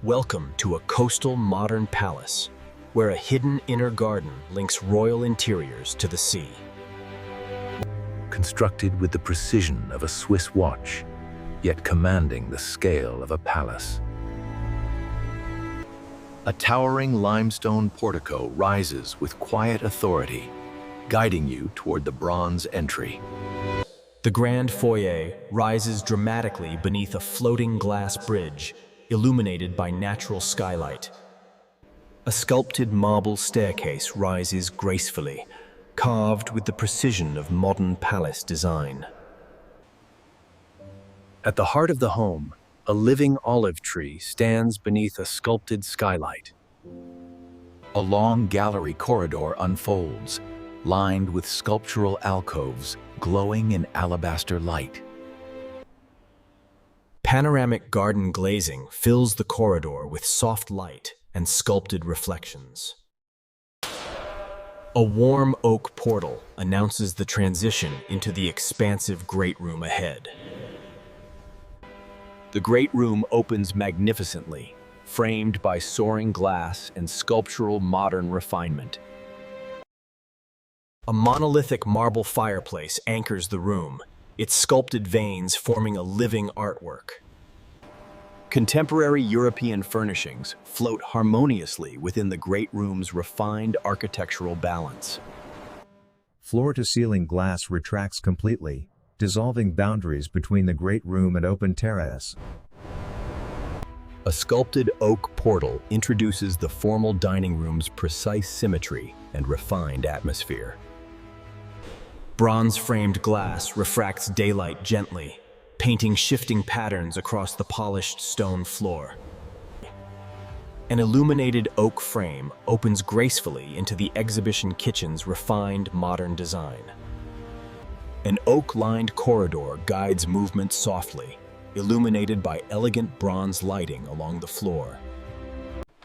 Welcome to a coastal modern palace, where a hidden inner garden links royal interiors to the sea. Constructed with the precision of a Swiss watch, yet commanding the scale of a palace. A towering limestone portico rises with quiet authority, guiding you toward the bronze entry. The grand foyer rises dramatically beneath a floating glass bridge, illuminated by natural skylight. A sculpted marble staircase rises gracefully, carved with the precision of modern palace design. At the heart of the home, a living olive tree stands beneath a sculpted skylight. A long gallery corridor unfolds, lined with sculptural alcoves glowing in alabaster light. Panoramic garden glazing fills the corridor with soft light and sculpted reflections. A warm oak portal announces the transition into the expansive great room ahead. The great room opens magnificently, framed by soaring glass and sculptural modern refinement. A monolithic marble fireplace anchors the room, its sculpted veins forming a living artwork. Contemporary European furnishings float harmoniously within the great room's refined architectural balance. Floor-to-ceiling glass retracts completely, dissolving boundaries between the great room and open terrace. A sculpted oak portal introduces the formal dining room's precise symmetry and refined atmosphere. Bronze-framed glass refracts daylight gently, painting shifting patterns across the polished stone floor. An illuminated oak frame opens gracefully into the exhibition kitchen's refined modern design. An oak-lined corridor guides movement softly, illuminated by elegant bronze lighting along the floor.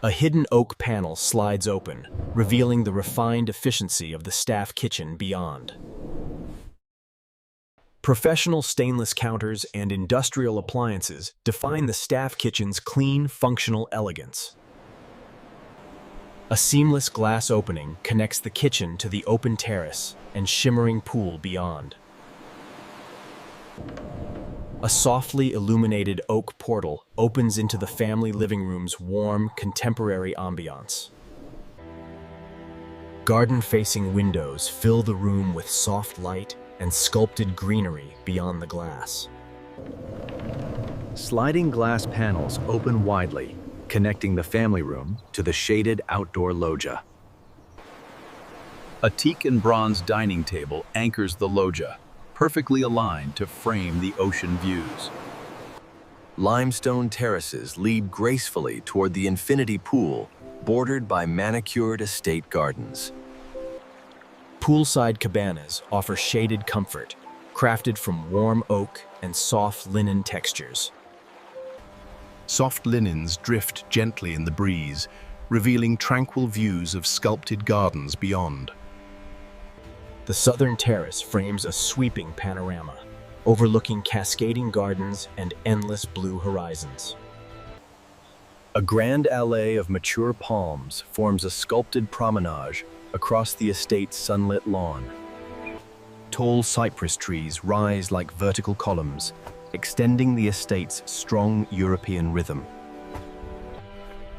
A hidden oak panel slides open, revealing the refined efficiency of the staff kitchen beyond. Professional stainless counters and industrial appliances define the staff kitchen's clean, functional elegance. A seamless glass opening connects the kitchen to the open terrace and shimmering pool beyond. A softly illuminated oak portal opens into the family living room's warm, contemporary ambiance. Garden-facing windows fill the room with soft light and sculpted greenery beyond the glass. Sliding glass panels open widely, connecting the family room to the shaded outdoor loggia. A teak and bronze dining table anchors the loggia, perfectly aligned to frame the ocean views. Limestone terraces lead gracefully toward the infinity pool, bordered by manicured estate gardens. Poolside cabanas offer shaded comfort, crafted from warm oak and soft linen textures. Soft linens drift gently in the breeze, revealing tranquil views of sculpted gardens beyond. The southern terrace frames a sweeping panorama, overlooking cascading gardens and endless blue horizons. A grand alley of mature palms forms a sculpted promenade across the estate's sunlit lawn. Tall cypress trees rise like vertical columns, extending the estate's strong European rhythm.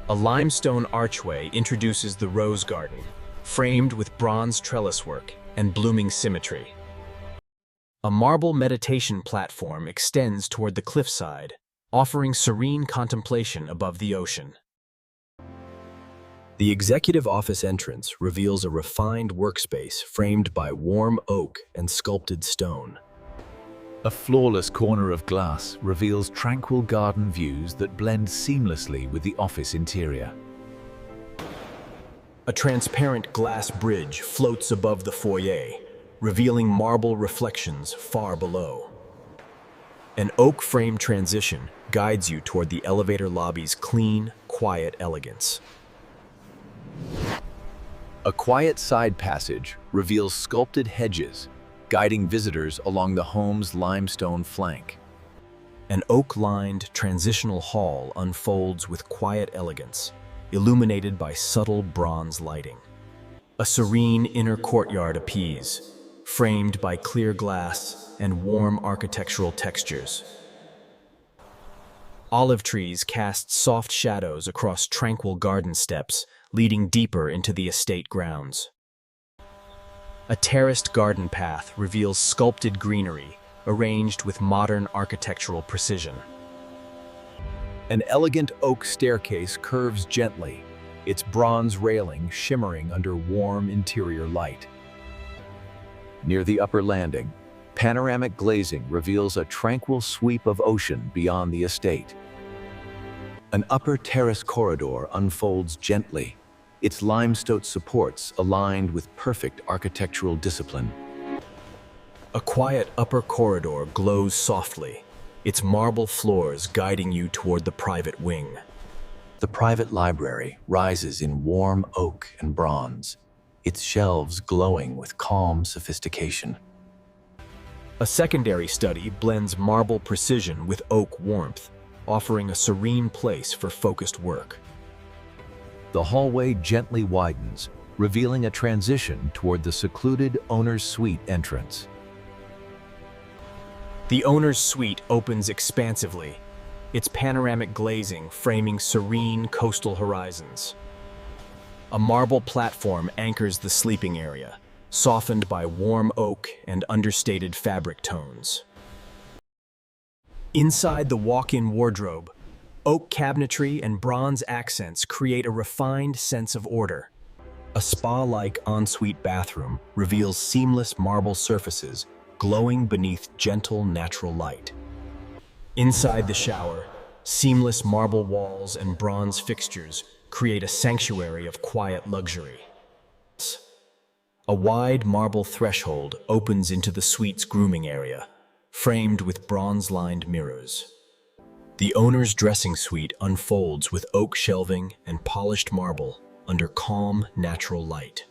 A limestone archway introduces the rose garden, framed with bronze trellis work and blooming symmetry. A marble meditation platform extends toward the cliffside, offering serene contemplation above the ocean. The executive office entrance reveals a refined workspace framed by warm oak and sculpted stone. A flawless corner of glass reveals tranquil garden views that blend seamlessly with the office interior. A transparent glass bridge floats above the foyer, revealing marble reflections far below. An oak frame transition guides you toward the elevator lobby's clean, quiet elegance. A quiet side passage reveals sculpted hedges, guiding visitors along the home's limestone flank. An oak-lined transitional hall unfolds with quiet elegance, illuminated by subtle bronze lighting. A serene inner courtyard appears, framed by clear glass and warm architectural textures. Olive trees cast soft shadows across tranquil garden steps, leading deeper into the estate grounds. A terraced garden path reveals sculpted greenery, arranged with modern architectural precision. An elegant oak staircase curves gently, its bronze railing shimmering under warm interior light. Near the upper landing, panoramic glazing reveals a tranquil sweep of ocean beyond the estate. An upper terrace corridor unfolds gently, its limestone supports aligned with perfect architectural discipline. A quiet upper corridor glows softly, its marble floors guiding you toward the private wing. The private library rises in warm oak and bronze, its shelves glowing with calm sophistication. A secondary study blends marble precision with oak warmth, offering a serene place for focused work. The hallway gently widens, revealing a transition toward the secluded owner's suite entrance. The owner's suite opens expansively, its panoramic glazing framing serene coastal horizons. A marble platform anchors the sleeping area, softened by warm oak and understated fabric tones. Inside the walk-in wardrobe, oak cabinetry and bronze accents create a refined sense of order. A spa-like ensuite bathroom reveals seamless marble surfaces glowing beneath gentle natural light. Inside the shower, seamless marble walls and bronze fixtures create a sanctuary of quiet luxury. A wide marble threshold opens into the suite's grooming area, framed with bronze-lined mirrors. The owner's dressing suite unfolds with oak shelving and polished marble under calm, natural light.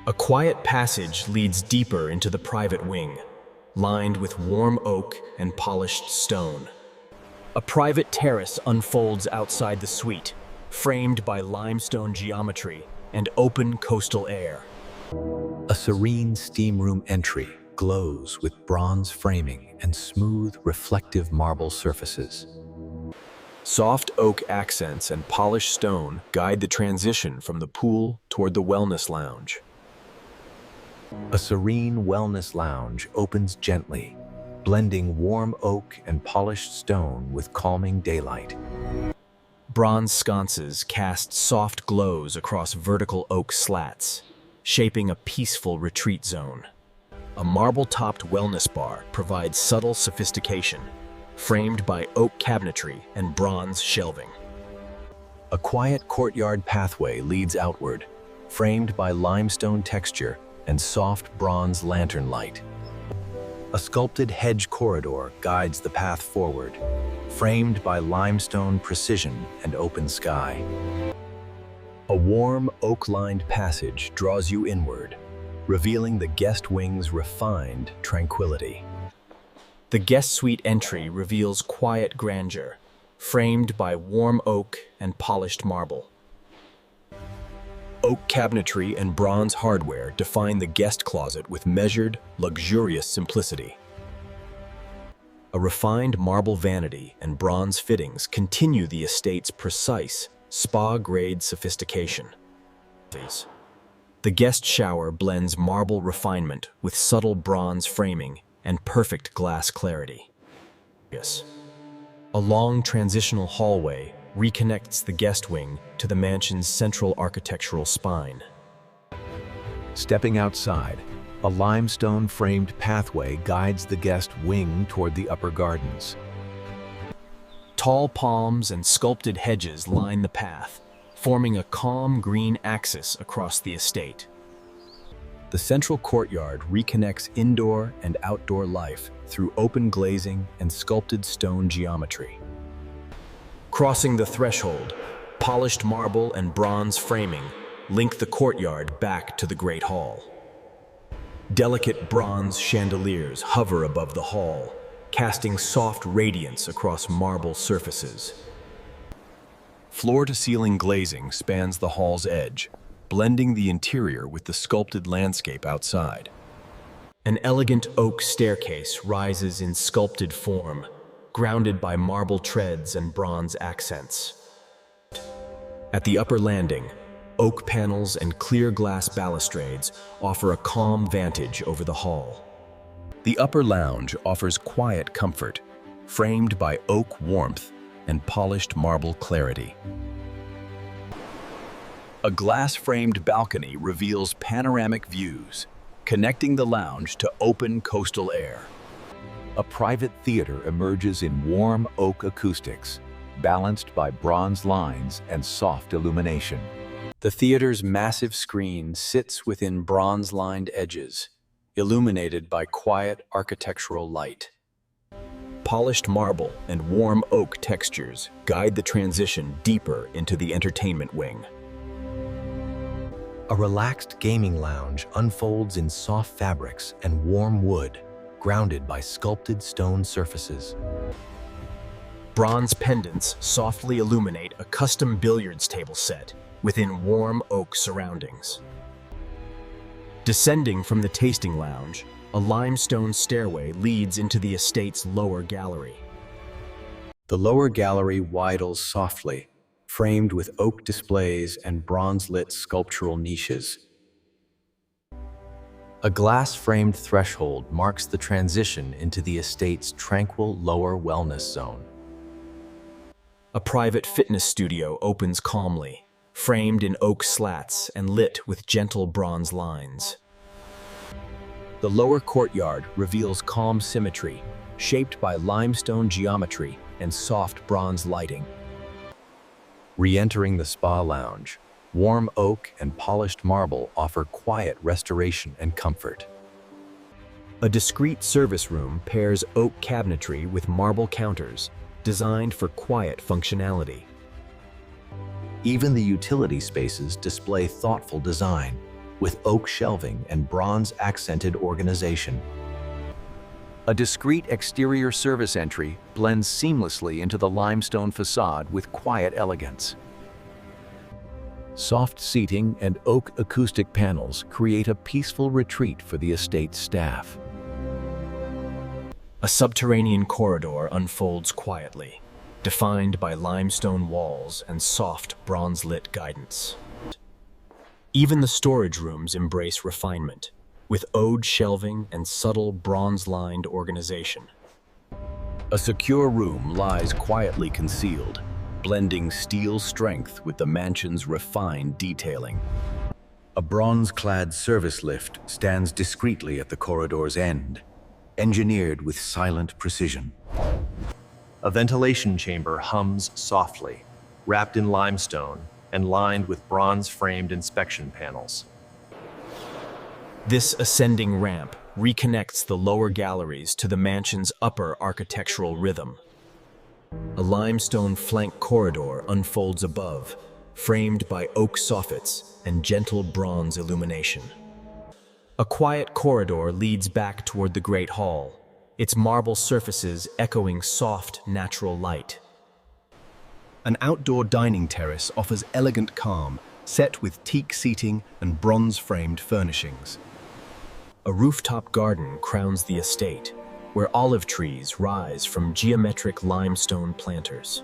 A quiet passage leads deeper into the private wing, lined with warm oak and polished stone. A private terrace unfolds outside the suite, framed by limestone geometry and open coastal air. A serene steam room entry glows with bronze framing and smooth, reflective marble surfaces. Soft oak accents and polished stone guide the transition from the pool toward the wellness lounge. A serene wellness lounge opens gently, blending warm oak and polished stone with calming daylight. Bronze sconces cast soft glows across vertical oak slats, shaping a peaceful retreat zone. A marble-topped wellness bar provides subtle sophistication, framed by oak cabinetry and bronze shelving. A quiet courtyard pathway leads outward, framed by limestone texture and soft bronze lantern light. A sculpted hedge corridor guides the path forward, framed by limestone precision and open sky. A warm, oak-lined passage draws you inward, revealing the guest wing's refined tranquility. The guest suite entry reveals quiet grandeur, framed by warm oak and polished marble. Oak cabinetry and bronze hardware define the guest closet with measured, luxurious simplicity. A refined marble vanity and bronze fittings continue the estate's precise, spa-grade sophistication. The guest shower blends marble refinement with subtle bronze framing and perfect glass clarity. A long transitional hallway reconnects the guest wing to the mansion's central architectural spine. Stepping outside, a limestone-framed pathway guides the guest wing toward the upper gardens. Tall palms and sculpted hedges line the path, forming a calm green axis across the estate. The central courtyard reconnects indoor and outdoor life through open glazing and sculpted stone geometry. Crossing the threshold, polished marble and bronze framing link the courtyard back to the Great Hall. Delicate bronze chandeliers hover above the hall, casting soft radiance across marble surfaces. Floor-to-ceiling glazing spans the hall's edge, blending the interior with the sculpted landscape outside. An elegant oak staircase rises in sculpted form, grounded by marble treads and bronze accents. At the upper landing, oak panels and clear glass balustrades offer a calm vantage over the hall. The upper lounge offers quiet comfort, framed by oak warmth and polished marble clarity. A glass-framed balcony reveals panoramic views, connecting the lounge to open coastal air. A private theater emerges in warm oak acoustics, balanced by bronze lines and soft illumination. The theater's massive screen sits within bronze-lined edges, illuminated by quiet architectural light. Polished marble and warm oak textures guide the transition deeper into the entertainment wing. A relaxed gaming lounge unfolds in soft fabrics and warm wood, grounded by sculpted stone surfaces. Bronze pendants softly illuminate a custom billiards table set within warm oak surroundings. Descending from the tasting lounge, a limestone stairway leads into the estate's lower gallery. The lower gallery widles softly, framed with oak displays and bronze-lit sculptural niches. A glass-framed threshold marks the transition into the estate's tranquil lower wellness zone. A private fitness studio opens calmly, framed in oak slats and lit with gentle bronze lines. The lower courtyard reveals calm symmetry, shaped by limestone geometry and soft bronze lighting. Re-entering the spa lounge, warm oak and polished marble offer quiet restoration and comfort. A discreet service room pairs oak cabinetry with marble counters, designed for quiet functionality. Even the utility spaces display thoughtful design, with oak shelving and bronze-accented organization. A discreet exterior service entry blends seamlessly into the limestone façade with quiet elegance. Soft seating and oak acoustic panels create a peaceful retreat for the estate's staff. A subterranean corridor unfolds quietly, defined by limestone walls and soft bronze-lit guidance. Even the storage rooms embrace refinement, with oud shelving and subtle bronze-lined organization. A secure room lies quietly concealed, blending steel strength with the mansion's refined detailing. A bronze-clad service lift stands discreetly at the corridor's end, engineered with silent precision. A ventilation chamber hums softly, wrapped in limestone and lined with bronze-framed inspection panels. This ascending ramp reconnects the lower galleries to the mansion's upper architectural rhythm. A limestone flank corridor unfolds above, framed by oak soffits and gentle bronze illumination. A quiet corridor leads back toward the Great Hall, its marble surfaces echoing soft, natural light. An outdoor dining terrace offers elegant calm, set with teak seating and bronze-framed furnishings. A rooftop garden crowns the estate, where olive trees rise from geometric limestone planters.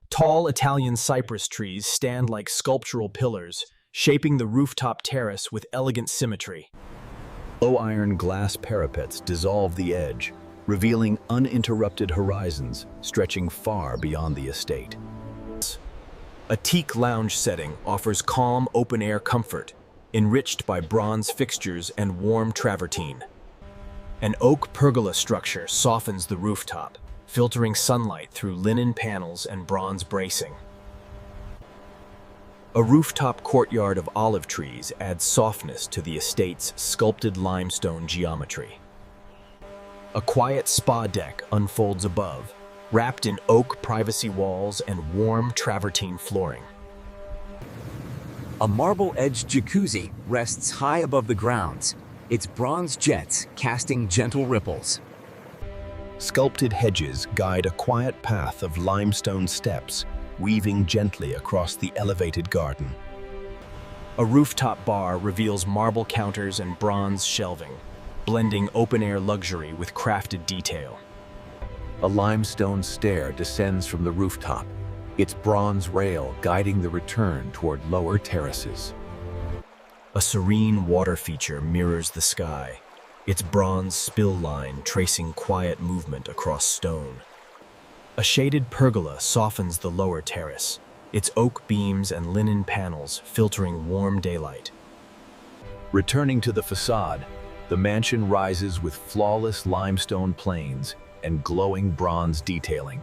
Tall Italian cypress trees stand like sculptural pillars, shaping the rooftop terrace with elegant symmetry. Low-iron glass parapets dissolve the edge, revealing uninterrupted horizons stretching far beyond the estate. A teak lounge setting offers calm open-air comfort, enriched by bronze fixtures and warm travertine. An oak pergola structure softens the rooftop, filtering sunlight through linen panels and bronze bracing. A rooftop courtyard of olive trees adds softness to the estate's sculpted limestone geometry. A quiet spa deck unfolds above, wrapped in oak privacy walls and warm travertine flooring. A marble-edged jacuzzi rests high above the grounds, its bronze jets casting gentle ripples. Sculpted hedges guide a quiet path of limestone steps, weaving gently across the elevated garden. A rooftop bar reveals marble counters and bronze shelving, blending open-air luxury with crafted detail. A limestone stair descends from the rooftop, its bronze rail guiding the return toward lower terraces. A serene water feature mirrors the sky, its bronze spill line tracing quiet movement across stone. A shaded pergola softens the lower terrace, its oak beams and linen panels filtering warm daylight. Returning to the façade, the mansion rises with flawless limestone planes and glowing bronze detailing.